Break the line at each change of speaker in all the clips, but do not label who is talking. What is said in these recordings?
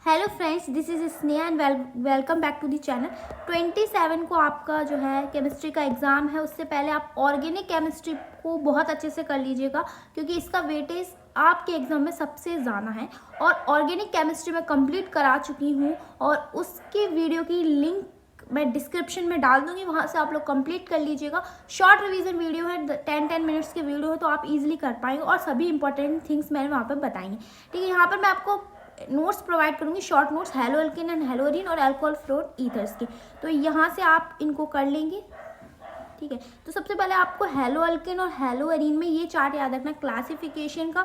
Hello friends, this is Sneha and welcome back to the channel. 27 को आपका जो है केमिस्ट्री का एग्ज़ाम है। उससे पहले आप ऑर्गेनिक केमिस्ट्री को बहुत अच्छे से कर लीजिएगा, क्योंकि इसका वेटेज आपके एग्ज़ाम में सबसे ज़्यादा है। और ऑर्गेनिक केमिस्ट्री मैं कंप्लीट करा चुकी हूँ और उसकी वीडियो की लिंक मैं डिस्क्रिप्शन में डाल दूंगी, वहाँ से आप लोग कंप्लीट कर लीजिएगा। शॉर्ट रिवीजन वीडियो है, 10 मिनट्स की वीडियो है, तो आप इजीली कर पाएंगे और सभी इंपॉर्टेंट थिंग्स मैंने वहाँ पर बताएंगे। ठीक है, यहाँ पर मैं आपको नोट्स प्रोवाइड करूंगी, short notes haloalkane and haloarene और अल्कोहल फ्लोर ईथर्स के। तो यहाँ से आप इनको कर लेंगे। ठीक है, तो सबसे पहले आपको हैलो एल्केन और हैलो एरीन में ये चार्ट याद रखना, क्लासिफिकेशन का,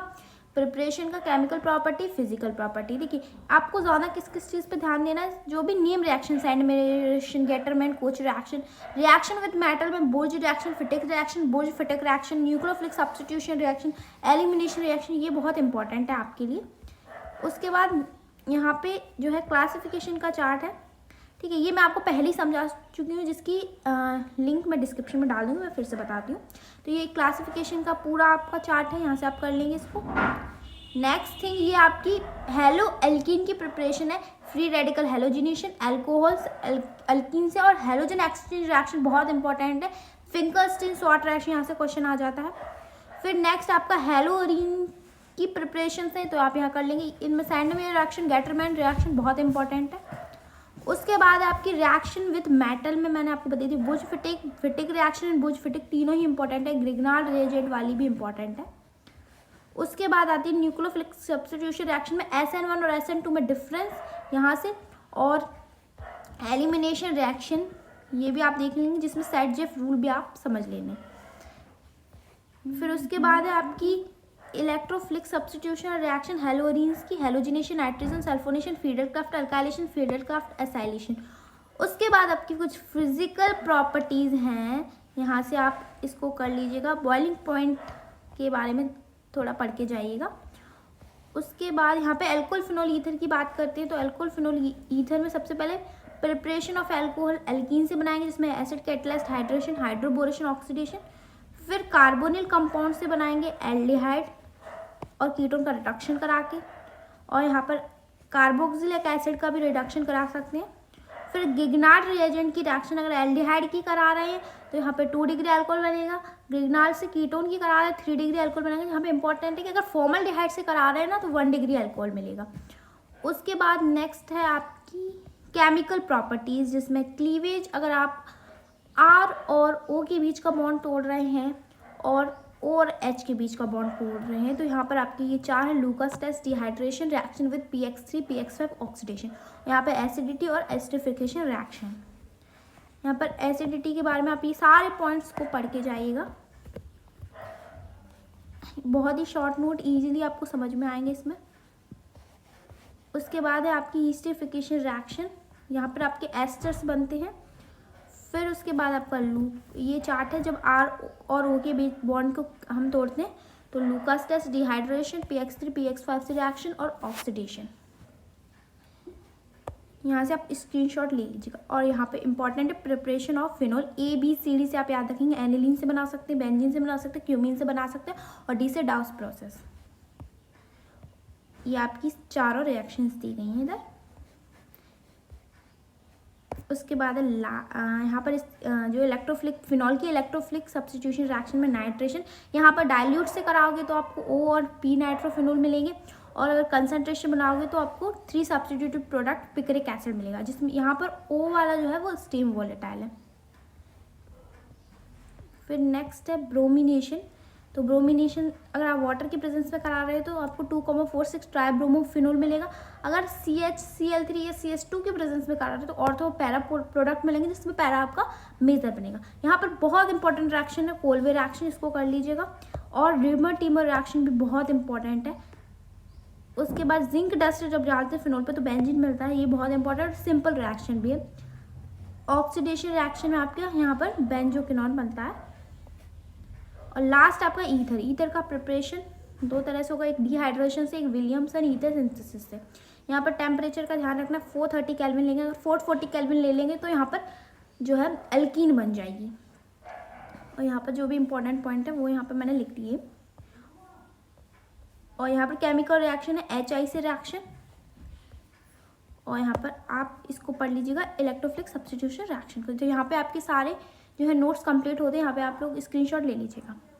प्रिपरेशन का, केमिकल प्रॉपर्टी, फिजिकल प्रॉपर्टी। देखिए आपको ज़्यादा किस किस चीज़ पे ध्यान देना है, जो भी name reaction, and Gattermann Koch reaction, reaction with metal में बोर्ज रिएक्शन, फिटिक रिएक्शन, बोर्ज Fittig reaction, nucleophilic substitution reaction, elimination reaction, ये बहुत इंपॉर्टेंट है आपके लिए। उसके बाद यहाँ पे जो है क्लासिफिकेशन का चार्ट है। ठीक है, ये मैं आपको पहले ही समझा चुकी हूँ, जिसकी लिंक मैं डिस्क्रिप्शन में डाल दूँगी। मैं फिर से बताती हूँ। तो ये क्लासिफिकेशन का पूरा आपका चार्ट है, यहाँ से आप कर लेंगे इसको। नेक्स्ट थिंग, ये आपकी हैलो एल्कीन की प्रिपरेशन है। Free radical halogenation, alcohols alkene से और हैलोजन एक्सचेंज रिएक्शन बहुत इंपॉर्टेंट है। फिंकरस्टीन सॉर्ट रिएक्शन, यहाँ से क्वेश्चन आ जाता है। फिर नेक्स्ट आपका हैलोरीन की प्रिपरेशन है, तो आप यहाँ कर लेंगे। इनमें सैंडमेयर रिएक्शन, गेटरमैन रिएक्शन बहुत इंपॉर्टेंट है। उसके बाद आपकी रिएक्शन विथ मेटल में मैंने आपको बताई थी, बुज फिटिक रिएक्शन एंड बुज फिटिक, तीनों ही इंपॉर्टेंट है। ग्रिग्नार्ड रिएजेंट वाली भी इंपॉर्टेंट है। उसके बाद आती है न्यूक्लियोफिलिक सब्स्टिट्यूशन रिएक्शन में SN1 और SN2 में डिफरेंस यहाँ से, और एलिमिनेशन रिएक्शन ये भी आप देख लेंगे, जिसमें सेट-जेफ रूल भी आप समझ लेंगे। फिर उसके बाद है आपकी इलेक्ट्रोफिलिक सब्स्टिट्यूशन रिएक्शन, हैलोरीन्स की, halogenation, nitration, sulphonation, Friedel Crafts, alkylation, Friedel Crafts, acylation. उसके बाद आपकी कुछ फिजिकल प्रॉपर्टीज़ हैं, यहाँ से आप इसको कर लीजिएगा। बॉइलिंग पॉइंट के बारे में थोड़ा पढ़ के जाइएगा। उसके बाद यहाँ पे अल्कोहल फिनोल ईथर की बात करते हैं। तो अल्कोहल फिनोल ईथर में सबसे पहले प्रिपरेशन ऑफ अल्कोहल एल्कीन से बनाएंगे, जिसमें acid catalysed hydration, hydroboration, oxidation. फिर कार्बोनिल कंपाउंड से बनाएंगे एल्डिहाइड और कीटोन का रिडक्शन करा के, और यहाँ पर कार्बोक्सिलिक एसिड का भी रिडक्शन करा सकते हैं। फिर गिग्नार्ड रिएजेंट की रिएक्शन अगर एल्डिहाइड की करा रहे हैं तो यहाँ पे 2 डिग्री अल्कोहल बनेगा। गिग्नार्ड से कीटोन की करा रहे हैं 3 डिग्री अल्कोहल बनेगा। यहाँ पे इंपॉर्टेंट है कि अगर फॉर्मल्डिहाइड से करा रहे हैं ना, तो 1 डिग्री अल्कोहल मिलेगा। उसके बाद नेक्स्ट है आपकी केमिकल प्रॉपर्टीज़, जिसमें क्लीवेज, अगर आप R और O के बीच का बॉन्ड तोड़ रहे हैं और O और H के बीच का बॉन्ड तोड़ रहे हैं, तो यहाँ पर आपकी ये 4 है। Lucas test, dehydration, reaction with PX3 PX5, oxidation. यहाँ पर एसिडिटी और एस्टरिफिकेशन रिएक्शन। यहाँ पर एसिडिटी के बारे में आप ये सारे पॉइंट्स को पढ़ के जाइएगा। बहुत ही शॉर्ट नोट, इजीली आपको समझ में आएंगे इसमें। उसके बाद है आपकी एस्टरिफिकेशन रिएक्शन, यहाँ पर आपके एस्टर्स बनते हैं। फिर उसके बाद आपका ये चार्ट है, जब R और O के बीच बॉन्ड को हम तोड़ते हैं तो Lucas test, dehydration, PX3 PX5 से रिएक्शन और ऑक्सीडेशन। यहाँ से आप स्क्रीनशॉट ले लीजिएगा। और यहाँ पे इंपॉर्टेंट है प्रिपरेशन ऑफ फिनोल। ABCD से आप याद रखेंगे, एनिलीन से बना सकते हैं, बेंजीन से बना सकते हैं, क्यूमीन से बना सकते हैं, और D से डाउस प्रोसेस। ये आपकी चारों रिएक्शंस दी गई हैं इधर। उसके बाद यहाँ पर जो इलेक्ट्रोफिलिक फिनॉल की इलेक्ट्रोफिलिक सब्स्टिट्यूशन रिएक्शन में नाइट्रेशन, यहाँ पर डाइल्यूट से कराओगे तो आपको O और P नाइट्रोफिनोल मिलेंगे, और अगर कंसनट्रेशन बनाओगे तो आपको 3 सब्स्टिट्यूटेड प्रोडक्ट पिक्रिक एसिड मिलेगा, जिसमें यहाँ पर O वाला जो है वो स्टीम वोलेटाइल है। फिर नेक्स्ट है ब्रोमिनेशन। तो ब्रोमिनेशन अगर आप वाटर की प्रेजेंस में करा रहे हो तो आपको 2,46 ट्राइब्रोमोफिनोल मिलेगा। अगर CHCl3 या CH2 के प्रेजेंस में करा रहे हो तो ऑर्थो पैरा प्रोडक्ट मिलेंगे, जिसमें पैरा आपका मेजर बनेगा। यहाँ पर बहुत इंपॉर्टेंट रिएक्शन है कोलवे रिएक्शन, इसको कर लीजिएगा। और रिमर टीमर रिएक्शन भी बहुत इंपॉर्टेंट है। उसके बाद जिंक डस्ट जब डालते हैं फिनोल पे तो बेंजीन मिलता है, ये बहुत इंपॉर्टेंट सिंपल रिएक्शन भी है। ऑक्सीडेशन रिएक्शन में आपके यहाँ पर बेंजोक्विनोन बनता है। और लास्ट आपका ईथर। ईथर का प्रिपरेशन 2 तरह से होगा, एक डिहाइड्रेशन से, एक विलियमसन ईथर सिंथेसिस से। यहाँ पर टेम्परेचर का ध्यान रखना, 430 केल्विन लेंगे। अगर 440 केल्विन ले लेंगे तो यहाँ पर जो है एल्कीन बन जाएगी। और यहाँ पर जो भी इंपॉर्टेंट पॉइंट है वो यहाँ पर मैंने लिख दिए। और यहाँ पर केमिकल रिएक्शन है HI से रिएक्शन, और यहाँ पर आप इसको पढ़ लीजिएगा इलेक्ट्रोफिलिक सब्स्टिट्यूशन रिएक्शन को। तो यहाँ पे आपके सारे जो है नोट्स कंप्लीट होते हैं, यहाँ पे आप लोग स्क्रीनशॉट ले लीजिएगा।